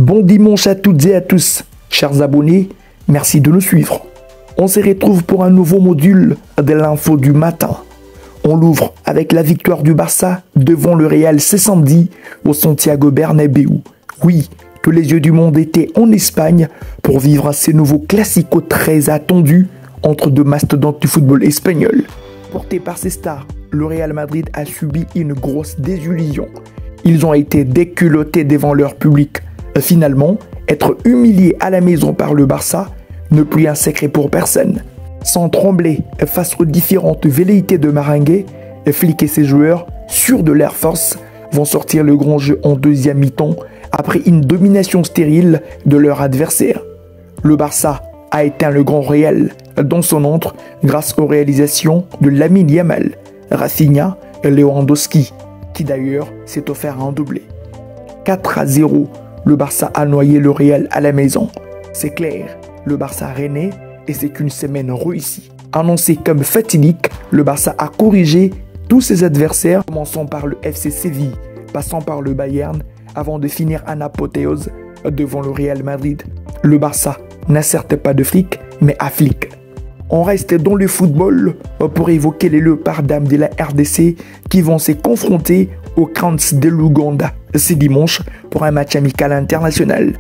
Bon dimanche à toutes et à tous, chers abonnés, merci de nous suivre. On se retrouve pour un nouveau module de l'info du matin. On l'ouvre avec la victoire du Barça devant le Real ce samedi au Santiago Bernabéu. Oui, que les yeux du monde étaient en Espagne pour vivre ces nouveaux classicos très attendus entre deux mastodontes du football espagnol. Porté par ses stars, le Real Madrid a subi une grosse désillusion. Ils ont été déculottés devant leur public. Finalement, être humilié à la maison par le Barça, ne plus un secret pour personne. Sans trembler face aux différentes velléités de Merengue, Flick et ses joueurs, sûrs de leur force, vont sortir le grand jeu en deuxième mi-temps après une domination stérile de leur adversaire. Le Barça a éteint le grand Real dans son antre grâce aux réalisations de Lamine Yamal, Rafinha et Lewandowski, qui d'ailleurs s'est offert un doublé. 4-0, le Barça a noyé le Real à la maison. C'est clair, le Barça renaît et c'est qu'une semaine réussie. Annoncé comme fatidique, le Barça a corrigé tous ses adversaires, commençant par le FC Séville, passant par le Bayern, avant de finir en apothéose devant le Real Madrid. Le Barça n'a certes pas de Flick, mais à Flick. On reste dans le football pour évoquer les léopards d'âme de la RDC qui vont se confronter aux Crans de l'Ouganda ce dimanche pour un match amical international.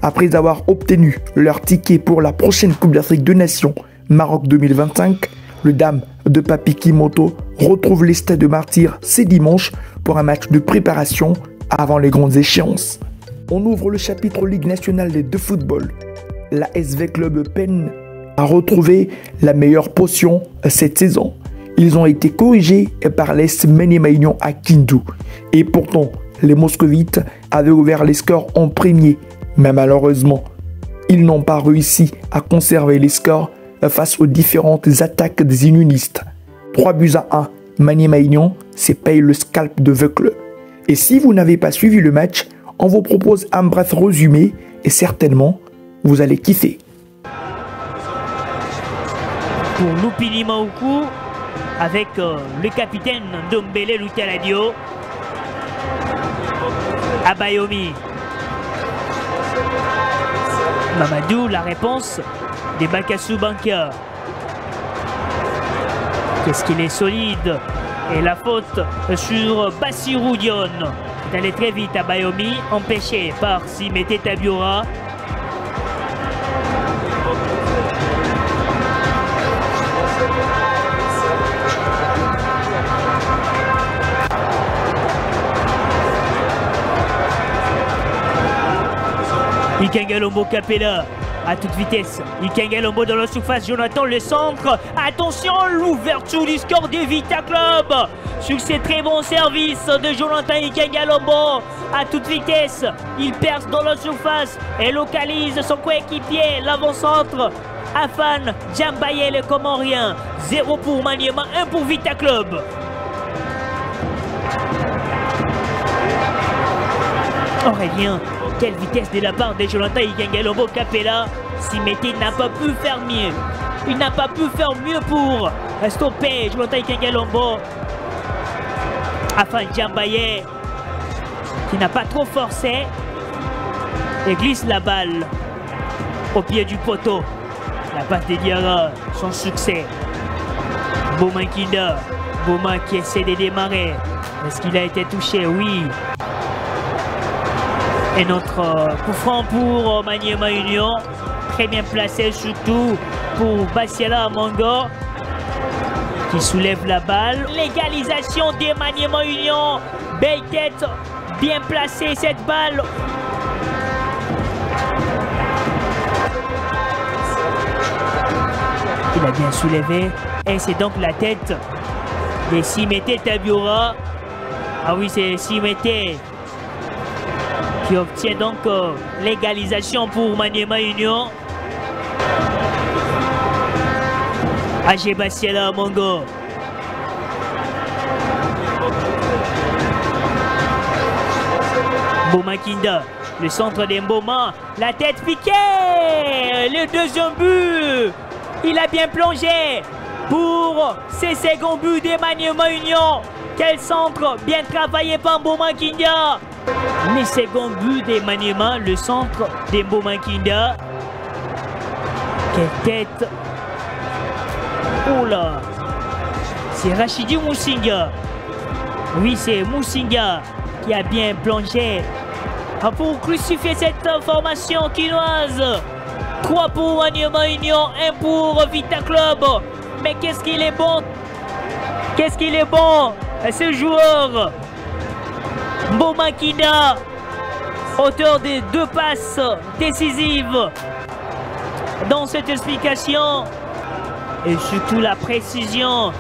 Après avoir obtenu leur ticket pour la prochaine Coupe d'Afrique des Nations Maroc 2025, le Dame de Papi Kimoto retrouve les Stades de Martyrs ce dimanche pour un match de préparation avant les grandes échéances. On ouvre le chapitre Ligue nationale de football. La SV Club peine à retrouver la meilleure potion cette saison. Ils ont été corrigés par l'AS Maniema Union à Kindu. Et pourtant, les Moscovites avaient ouvert les scores en premier. Mais malheureusement, ils n'ont pas réussi à conserver les scores face aux différentes attaques des unionistes. 3-1, Maniema Union se paye le scalp de The Club. Et si vous n'avez pas suivi le match, on vous propose un bref résumé et certainement, vous allez kiffer. Pour Lupini Maoukou, avec le capitaine Ndombele Lutaladio, Abayomi, Mamadou, la réponse des Bakassou Bankia. Qu'est-ce qu'il est solide. Et la faute sur Bassirou Dion. C'est allé très vite à Bayomi, empêché par Simete Tabiora. Ikengalombo Capella à toute vitesse. Ikengalombo dans la surface. Jonathan le centre. Attention, l'ouverture du score de Vita Club. Sur ces très bons services de Jonathan Ikengalombo à toute vitesse. Il perce dans la surface et localise son coéquipier, l'avant-centre. Afan Djambaye le Comorien. 0 pour Maniema, 1 pour Vita Club. Aurélien. Quelle vitesse de la part de Jonathan Ikengalombo Capella. Simete n'a pas pu faire mieux. Il n'a pas pu faire mieux pour stopper Jonathan Ikengalombo. Afan Djambaye qui n'a pas trop forcé et glisse la balle au pied du poteau. La passe de Diarra, son succès. Boma Kinda. Boma qui essaie de démarrer. Est-ce qu'il a été touché? Oui. Et notre coup franc pour Maniema Union, très bien placé surtout pour Bassiala Amongo qui soulève la balle. L'égalisation de Maniema Union, belle tête, bien placée cette balle. Il a bien soulevé et c'est donc la tête de Simete Tabiora. Ah oui, c'est Simete qui obtient donc l'égalisation pour Maniema Union. AG Bassiala Amongo. Boma Kinda, le centre d'Emboma, la tête piquée, le deuxième but, il a bien plongé pour ses seconds buts de Maniema Union. Quel centre bien travaillé par Boma Kinda. Le second but d'Emmanuel, le centre d'Mboma Kinda. Quelle tête! Oh là! C'est Rachidi Moussinga. Oui, c'est Moussinga qui a bien plongé pour crucifier cette formation quinoise. 3 pour Maniema Union, 1 pour Vita Club. Mais qu'est-ce qu'il est bon! Qu'est-ce qu'il est bon, ce joueur! Mboma Kinda, auteur des 2 passes décisives dans cette explication. Et surtout la précision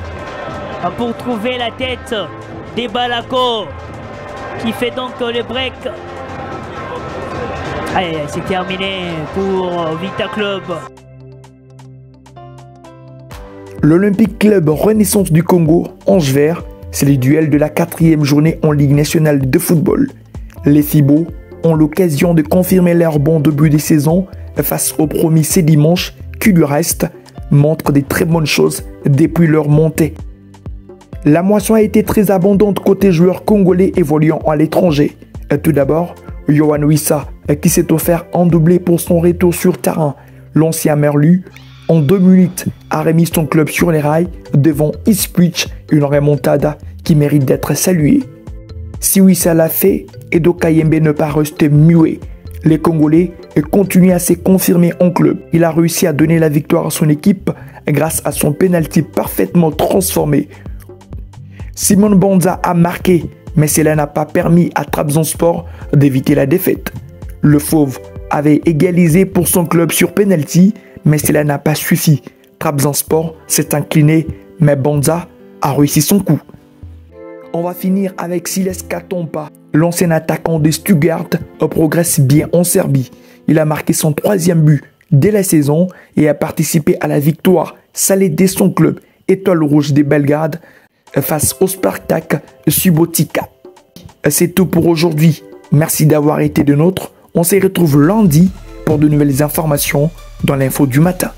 pour trouver la tête des Balako qui fait donc le break. Allez, c'est terminé pour Vita Club. L'Olympique Club Renaissance du Congo, Ange Vert, c'est le duel de la 4e journée en Ligue nationale de football. Les Fibos ont l'occasion de confirmer leur bon début de saison face au promis ce dimanche qui du reste montre des très bonnes choses depuis leur montée. La moisson a été très abondante côté joueurs congolais évoluant à l'étranger. Tout d'abord, Yohan Wissa qui s'est offert en doublé pour son retour sur terrain. L'ancien Merlu, en 2 minutes, a remis son club sur les rails devant Ipswich, une remontada qui mérite d'être saluée. Si Wissa l'a fait, Edo Kayembe ne pas rester muet. Les Congolais continuent à se confirmer en club. Il a réussi à donner la victoire à son équipe grâce à son penalty parfaitement transformé. Simon Banza a marqué, mais cela n'a pas permis à Trabzonspor d'éviter la défaite. Le Fauve avait égalisé pour son club sur penalty, mais cela n'a pas suffi. Trabzonspor s'est incliné, mais Banza a réussi son coup. On va finir avec Siles Katompa. L'ancien attaquant de Stuttgart progresse bien en Serbie. Il a marqué son 3e but dès la saison et a participé à la victoire salée de son club Étoile Rouge de Belgrade face au Spartak Subotica. C'est tout pour aujourd'hui. Merci d'avoir été de nôtres. On se retrouve lundi pour de nouvelles informations dans l'info du matin.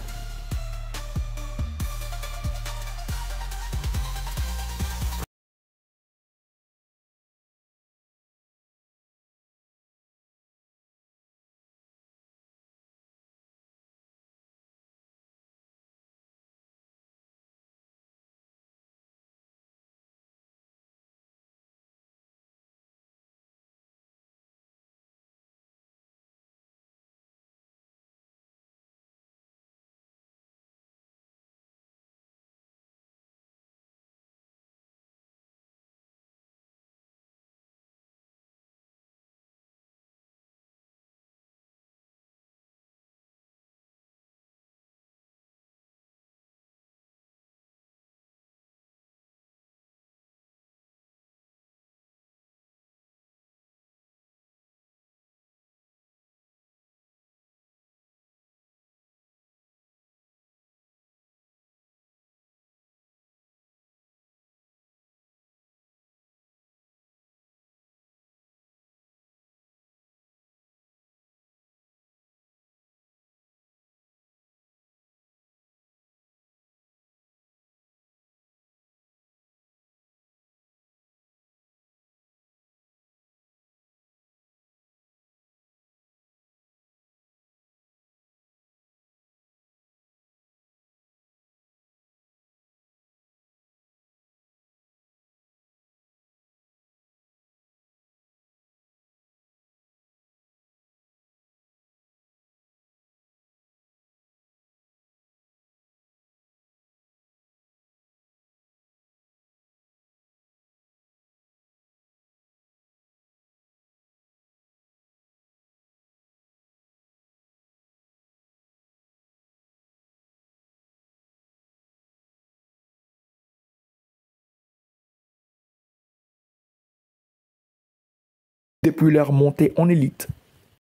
Depuis leur montée en élite.